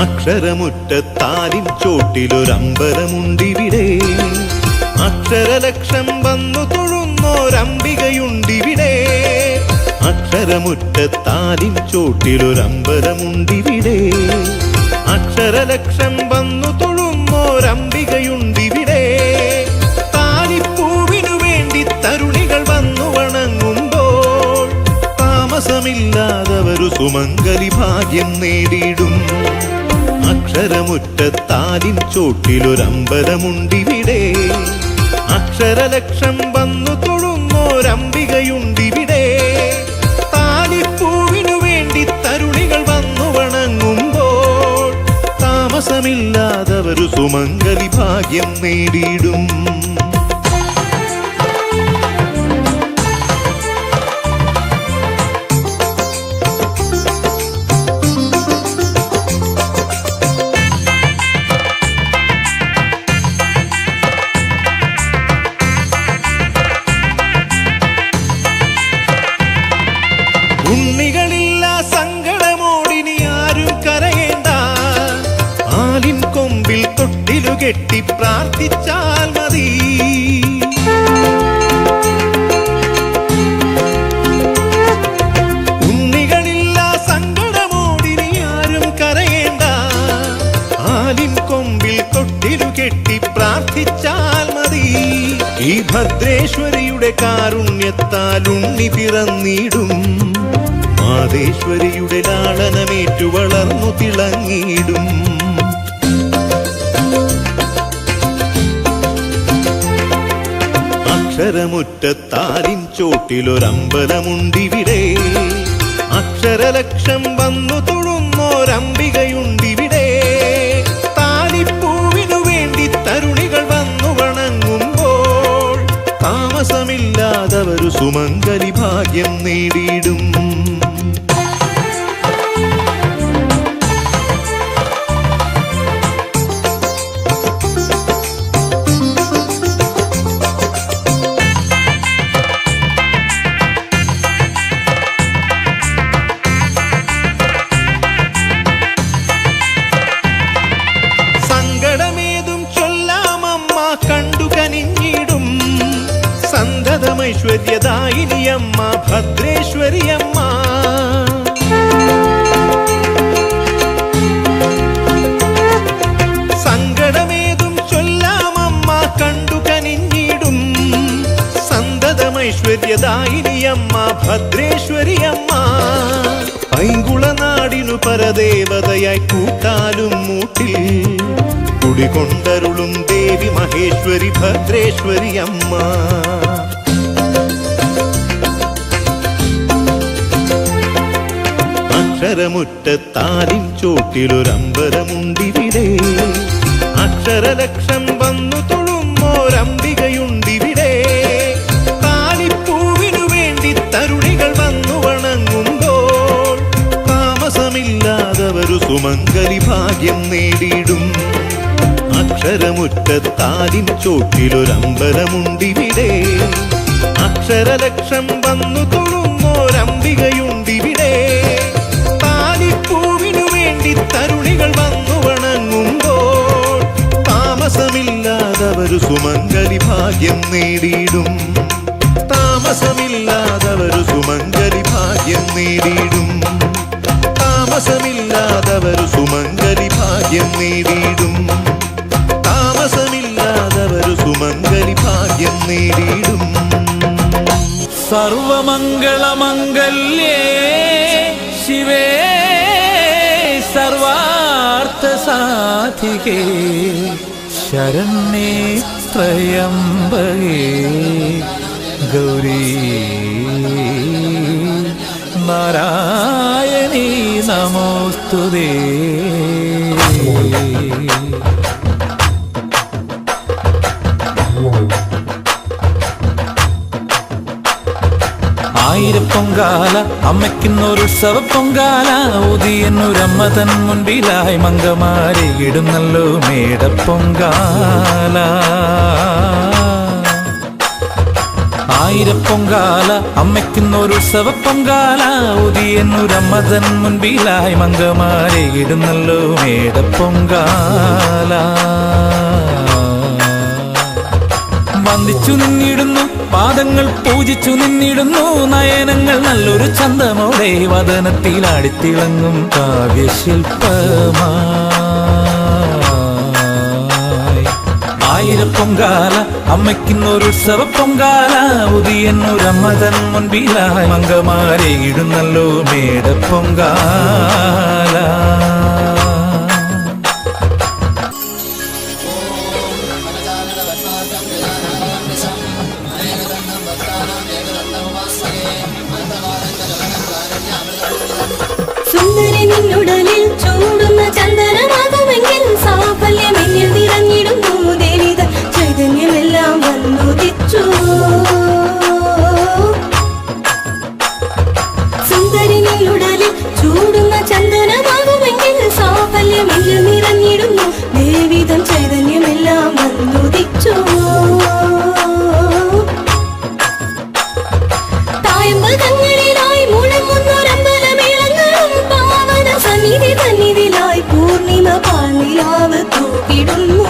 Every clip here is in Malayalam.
അക്ഷരമുറ്റത്താലിൻ ചോട്ടിലൊരമ്പലമുണ്ടിവിടെ. അക്ഷരലക്ഷം വന്നു തൊഴുന്നോരംബികയുണ്ടിവിടെ. അക്ഷരമുറ്റത്താലിൻ ചോട്ടിലൊരമ്പലമുണ്ടിവിടെ. അക്ഷരലക്ഷം വന്നു തൊഴുന്നോരംബികയുണ്ടിവിടെ. താലിപ്പൂവിനു വേണ്ടി തരുണികൾ വന്നു വണങ്ങുമ്പോൾ താമസമില്ലാതവരു സുമംഗലി ഭാഗ്യം നേടിയിടും. അക്ഷരമുറ്റത്താലിൻ ചോട്ടിലൊരമ്പലമുണ്ടിവിടെ. അക്ഷരലക്ഷം വന്നു തൊഴുന്നോരംബികയുണ്ടിവിടെ. താലിപ്പൂവിനു വേണ്ടി തരുണികൾ വന്നു വണങ്ങുമ്പോൾ താമസമില്ലാതവരു സുമംഗലി ഭാഗ്യം നേടിയിടും. ഉണ്ണികളില്ല സങ്കടമോടിനി ആരും കരയേണ്ട. ആലിൻ കൊമ്പിൽ തൊട്ടിലു കെട്ടി പ്രാർത്ഥിച്ചാൽ മതി. ഉണ്ണികളില്ല സങ്കടമോടിനി ആരും കരയേണ്ട. ആലിൻ കൊമ്പിൽ തൊട്ടിലു കെട്ടി പ്രാർത്ഥിച്ചാൽ മതി. ഈ ഭദ്രേശ്വരിയുടെ കാരുണ്യത്താൽ ഉണ്ണി പിറന്നിടും. മാതേശ്വരിയുടെ ലാളനമേറ്റു വളർന്നു തിളങ്ങിയിടും. അക്ഷരമുറ്റത്താലിൻ ചോട്ടിലൊരമ്പലമുണ്ടിവിടെ. അക്ഷരലക്ഷം വന്നു തൊഴുന്നോരംബികയുണ്ടിവിടെ. താലിപ്പൂവിനു വേണ്ടി തരുണികൾ വന്നു വണങ്ങുമ്പോൾ താമസമില്ലാതവരു സുമംഗലി ഭാഗ്യം നേടിയിടും. ഐശ്വര്യദായിനിയമ്മ ഭദ്രേശ്വരിയമ്മ. സങ്കടമേതും ചൊല്ലാമമ്മ കണ്ടു കനിഞ്ഞിടും. സന്തതമൈശ്വര്യദായിനിയമ്മ ഭദ്രേശ്വരിയമ്മ. പൈങ്കുളനാടിനു പരദേവതയായി കൂട്ടാലും മൂട്ടിൽ കുടികൊണ്ടരുളും ദേവി മഹേശ്വരി ഭദ്രേശ്വരിയമ്മ. അക്ഷരമുറ്റത്താലിൻ ചോട്ടിലൊരമ്പലമുണ്ടിവിടെ. അക്ഷരലക്ഷം വന്നു തൊഴുന്നോരംബികയുണ്ടിവിടെ. താലിപ്പൂവിനു വേണ്ടി തരുണികൾ വന്നു വണങ്ങുമ്പോൾ താമസമില്ലാതവരു സുമംഗലി ഭാഗ്യം നേടിയിടും. അക്ഷരമുറ്റത്താലിൻ ചോട്ടിലൊരമ്പലമുണ്ടിവിടെ. അക്ഷരലക്ഷം വന്നു തൊഴുന്നോരംബികയുണ്ടിവിടെ. താലിപ്പൂവിനു വേണ്ടി തരുണികൾ വന്നു വണങ്ങുമ്പോൾ താമസമില്ലാതവരു സുമംഗലി ഭാഗ്യം നേടിയിടും. താമസമില്ലാതവരു സുമംഗലി ഭാഗ്യം നേടിയിടും. താമസമില്ലാതവരു സുമംഗലി ഭാഗ്യം നേടിയിടും. താമസമില്ലാതവരു സുമംഗലി ഭാഗ്യം നേടിയിടും. സർവമംഗളമംഗല്യേ ശിവേ സർവാർത്ഥസാധികേ ശരണ്യേ ത്രയംബകേ ഗൗരീ നാരായണീ നമോസ്തുതേ. ആയിരപ്പൊങ്കാല അമ്മയ്ക്കുന്നൊരു ഉത്സവപ്പൊങ്കാല. ഉദിയന്നൊരമ്മ തൻ മുൻപിലായി മങ്കമാരി ഇടുന്നല്ലോ മേടപ്പൊങ്കാല. ആയിരപ്പൊങ്കാല അമ്മയ്ക്കുന്നൊരുത്സവ പൊങ്കാല ഉദിയന്നൂരമ്മതൻ മുൻപിലായി മങ്കമാരെ ഇടുന്നല്ലോ മേടപ്പൊങ്കാല. വന്ദിച്ചു നിന്നിടുന്നു പാദങ്ങൾ പൂജിച്ചു നിന്നിടുന്നു നയനങ്ങൾ നല്ലൊരു ചന്തമോടെ വദനത്തിലാടിത്തിളങ്ങും കാവ്യശില്പമായി. ആയിരപ്പൊങ്കാല അമ്മയ്ക്കുന്നൊരുത്സവ പൊങ്കാല ഉദിയന്നൂരമ്മതൻ മുൻപിലായി മങ്കമാരെ ഇടുന്നല്ലോ മേടപ്പൊങ്കാല. സുന്ദരി നിന്നുടലിൽ ചൂടുന്ന ചന്ദനമാകുമെങ്കിൽ സാഫല്യമെന്നിൽ നിറഞ്ഞിടുന്നു ദേവിത ചൈതന്യമെല്ലാം വന്നുദിച്ചു. സുന്ദരി നിന്നുടലിൽ ചൂടുന്ന ചന്ദനമാകുമെങ്കിൽ സാഫല്യമെന്നിൽ നിറഞ്ഞിടുന്നു ദേവിതം ചൈതന്യമെല്ലാം വന്നുദിച്ചു. തായമ്പകങ്ങളിലായി മുഴങ്ങുന്നൊരമ്പലമേളങ്ങളും പാവന സന്നിധി തന്നിധിലായി പൂർണിമ പാൽനിലാവ് തൂക്കിടുന്നു.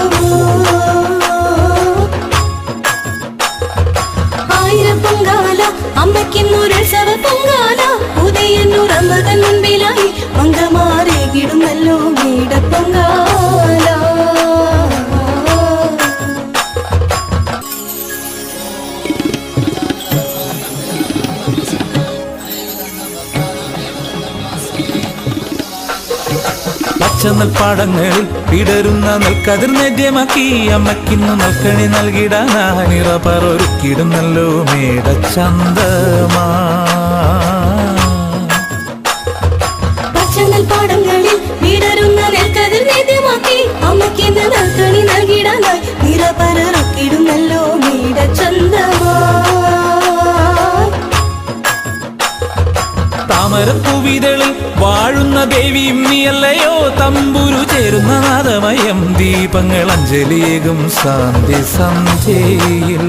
ആയിരപ്പൊങ്കാല അമ്മയ്ക്കുന്നൊരുത്സവ പൊങ്കാല ഉദയന്നൂരമ്മതൻ മുൻപിലായി മങ്കമാരെ ഇടുന്നല്ലോ മേടപ്പൊങ്കാല. പച്ചനെൽപ്പാടങ്ങളിൽ വിടരുന്ന നെൽക്കതിർ നേദ്യമാക്കി അമ്മയ്ക്കിന്നു നൽകണി നൽകിടാനായി നിറപറൊരുക്കിടുന്നല്ലോ മേടച്ചന്തമാ. പച്ചനെൽപ്പാടങ്ങളിൽ വിടരുന്ന നെൽക്കതിർ നേദ്യമാക്കി അമ്മയ്ക്കിന്ന് നൽകണി നൽകിടാനായി നിറപറൊരുക്കിടുന്നല്ലോ മേടച്ചന്തമാ. താമരപ്പൂവിതളിൽ വാഴുന്ന ദേവിയും നീയല്ലയോ തമ്പുരു ചേരുന്ന നാദമയം ദീപങ്ങൾ അഞ്ജലിയേകും ശാന്തി സന്ധ്യയിൽ.